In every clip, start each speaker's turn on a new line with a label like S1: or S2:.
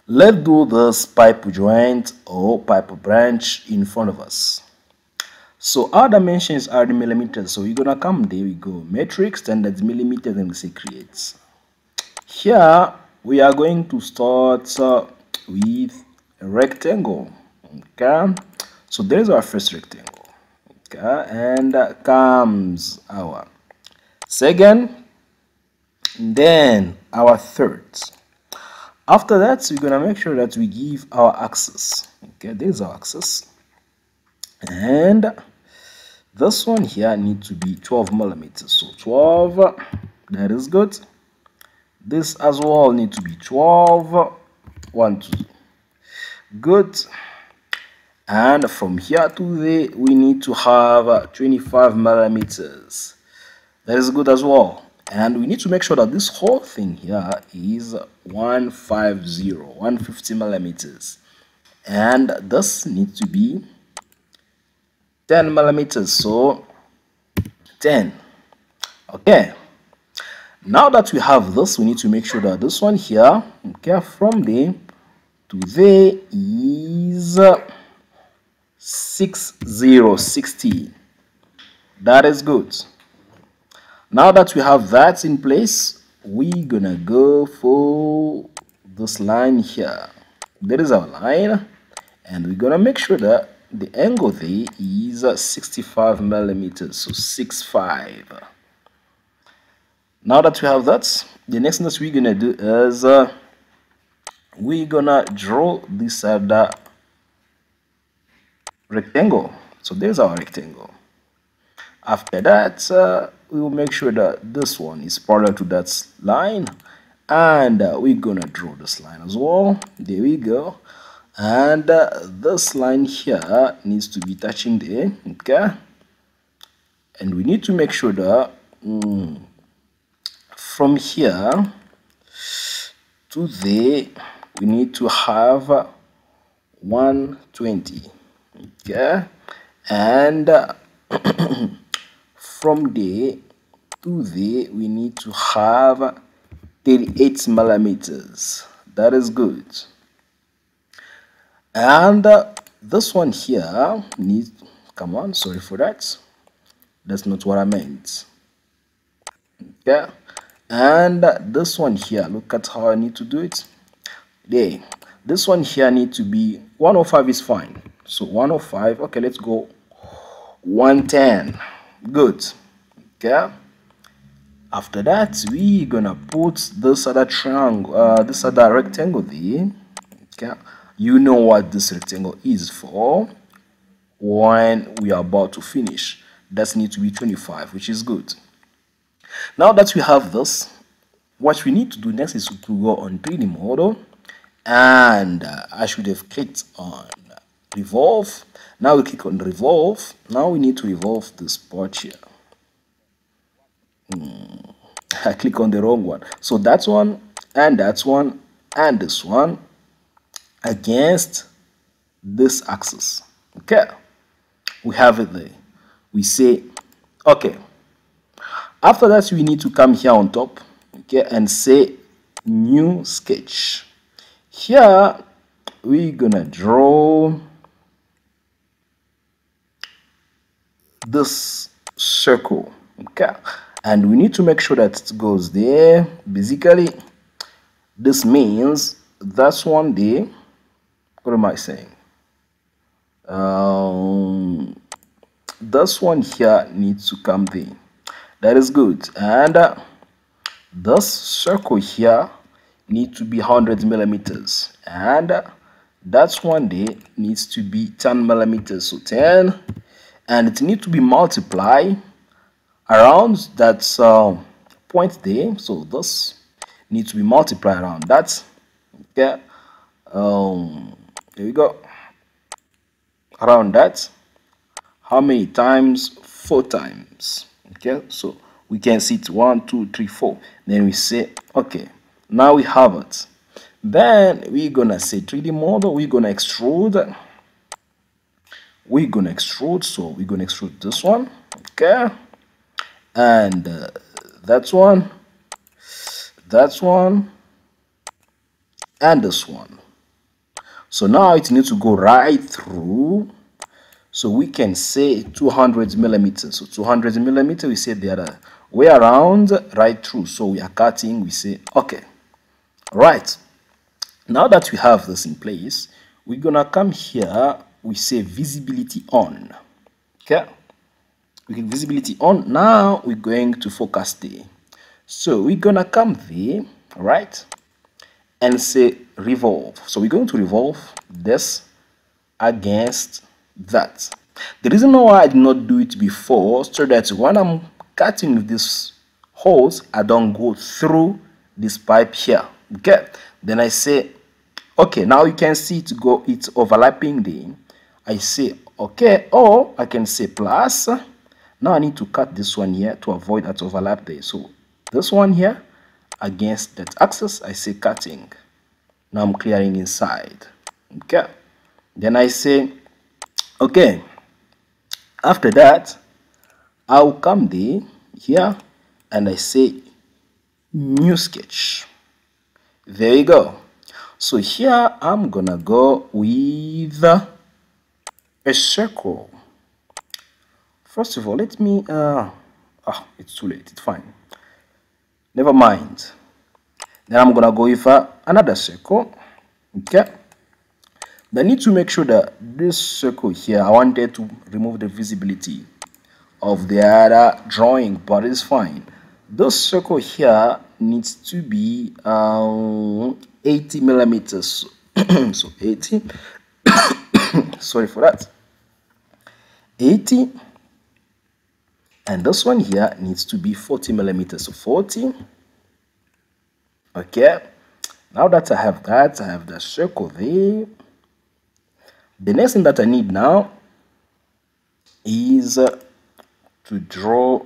S1: Let's do this pipe joint or pipe branch in front of us. So our dimensions are the millimeters. So we're gonna come there. We go metric, standard millimeters, and we say create. Here we are going to start with a rectangle. Okay, so there's our first rectangle. Okay, and comes our second, and then our third. After that, we're gonna make sure that we give our axis. Okay, there's our axis, and this one here needs to be 12 millimeters. So 12, that is good. This as well needs to be 12. 1, 2, good. And from here to there, we need to have 25 millimeters. That is good as well. And we need to make sure that this whole thing here is 150 millimeters. And this needs to be 10 millimeters. So 10. Okay. Now that we have this, we need to make sure that this one here, okay, from there to there is 60. That is good. Now that we have that in place, we're gonna go for this line here. There is our line, and we're gonna make sure that the angle there is 65 millimeters. So 65. Now that we have that, the next thing that we're gonna do is we're gonna draw this other rectangle. So there's our rectangle. After that, we will make sure that this one is parallel to that line, and we're gonna draw this line as well. There we go. And this line here needs to be touching there. Okay, and we need to make sure that from here to there we need to have 120. Okay, and from there to there we need to have 38 millimeters. That is good. And this one here needs, come on, sorry for that, that's not what I meant. Okay, and this one here, look at how I need to do it. There, this one here need to be 105 is fine. So 105. Okay, let's go 110. Good. Okay, after that we're gonna put this other triangle, this other rectangle there. Okay, you know what this rectangle is for when we are about to finish. That needs to be 25, which is good. Now that we have this, what we need to do next is to go on 3D model, and I should have clicked on revolve. Now we click on revolve. Now we need to revolve this part here. I click on the wrong one. So that's one, and that's one, and this one against this axis. Okay, we have it there. We say okay. After that, we need to come here on top, okay, and say new sketch. Here we're gonna draw this circle. Okay, and we need to make sure that it goes there. Basically, this means that's one there. What am I saying? This one here needs to come there. That is good. And this circle here needs to be 100 millimeters, and that's one there needs to be 10 millimeters. So 10, and it needs to be multiplied around that point there. So this needs to be multiplied around that. Okay, there we go, around that. How many times? 4 times. Okay, so we can see it 1, 2, 3, 4. Then we say okay, now we have it. Then we're gonna say 3D model. We're gonna extrude. So we're gonna extrude this one. Okay, and that's one, and this one. So now it needs to go right through. So we can say 200 millimeters. So 200 millimeters, we say the other way around, right through. So we are cutting, we say, okay. Right. Now that we have this in place, we're going to come here, we say visibility on. Okay. We get visibility on. Now we're going to focus there. So we're going to come there, right? And say revolve. So we're going to revolve this against that. The reason why I did not do it before, so that when I'm cutting with this hose, I don't go through this pipe here. Okay, then I say, okay, now you can see it's overlapping there. I say okay, or I can say plus. Now I need to cut this one here to avoid that overlap there. So this one here against that axis, I say cutting. Now I'm clearing inside. Okay, then I say okay. After that, I'll come there here and I say new sketch. There you go. So here I'm gonna go with a circle. First of all, let me it's too late, it's fine, never mind. Then I'm gonna go with another circle. Okay, I need to make sure that this circle here, I wanted to remove the visibility of the other drawing, but it's fine. This circle here needs to be 80 millimeters. So 80 sorry for that, 80, and this one here needs to be 40 millimeters. So 40. Okay, now that I have that, I have the circle there. The next thing that I need now is to draw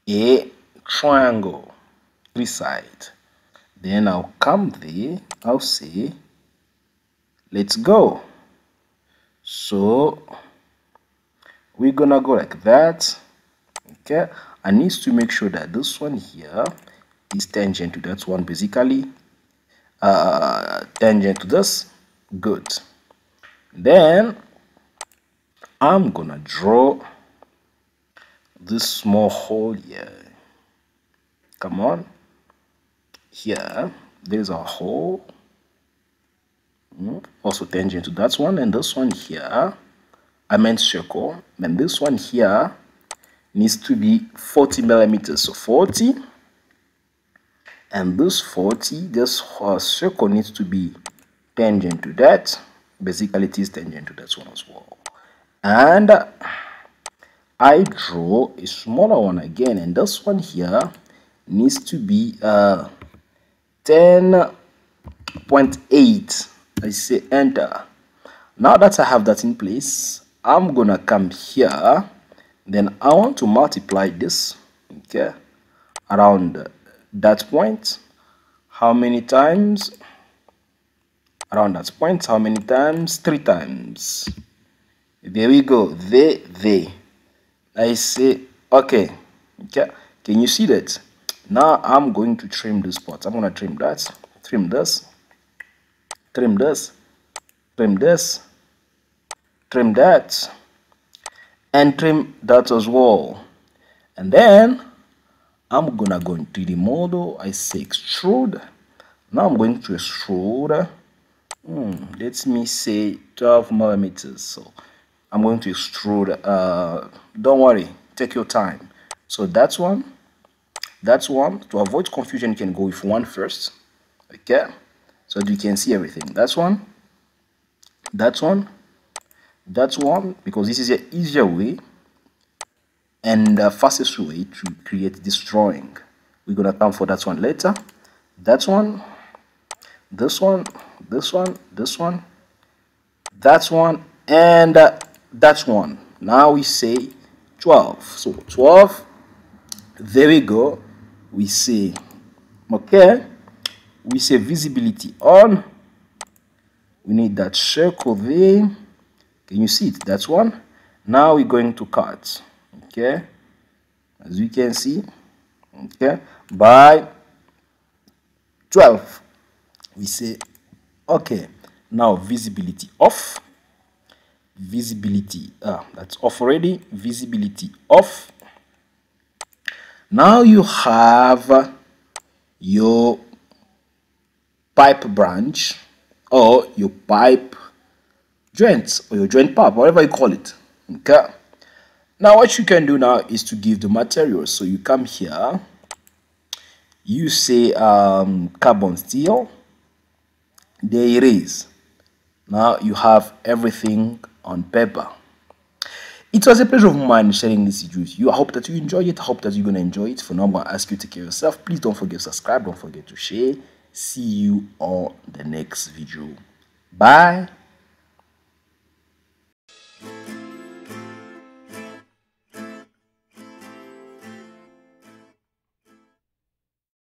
S1: a triangle, 3 sides. Then I'll come there, I'll say let's go. So we're gonna go like that. Okay, I need to make sure that this one here is tangent to that one, basically tangent to this. Good. Then I'm gonna draw this small hole here. Come on, here there's a hole, also tangent to that one, and this one here, I meant circle, and this one here needs to be 40 millimeters. So 40, and this 40, this circle needs to be tangent to that. Basically it is tangent to that one as well. And I draw a smaller one again, and this one here needs to be 10.8. I say enter. Now that I have that in place, I'm gonna come here, then I want to multiply this, okay, around that point. How many times? Around that point, how many times? 3 times. There we go. There. I say okay. Okay, can you see that? Now I'm going to trim this part. I'm going to trim that, trim this, trim this, trim this, trim that, and trim that as well. And then I'm gonna go into the model. I say extrude. Now I'm going to extrude, let me say 12 millimeters. So I'm going to extrude, don't worry, take your time. So that's one. To avoid confusion, you can go with one first. Okay, so that you can see everything. That's one, because this is an easier way and the fastest way to create this drawing. We're gonna come for that one later. That one, this one, that one, and that one. Now we say 12. So 12. There we go. We say okay. We say visibility on. We need that circle there. Can you see it? That's one. Now we're going to cut. Okay, as you can see, okay, by 12. We say okay. Now visibility off, visibility, that's off already, visibility off. Now you have your pipe branch or your pipe joints or your joint pipe, whatever you call it. Okay, now what you can do now is to give the materials. So you come here, you say carbon steel, there it is. Now you have everything on paper. It was a pleasure of mine sharing this with you. I hope that you enjoyed it. I hope that you're going to enjoy it. For now, I'm going to ask you to take care of yourself. Please don't forget to subscribe. Don't forget to share. See you on the next video. Bye.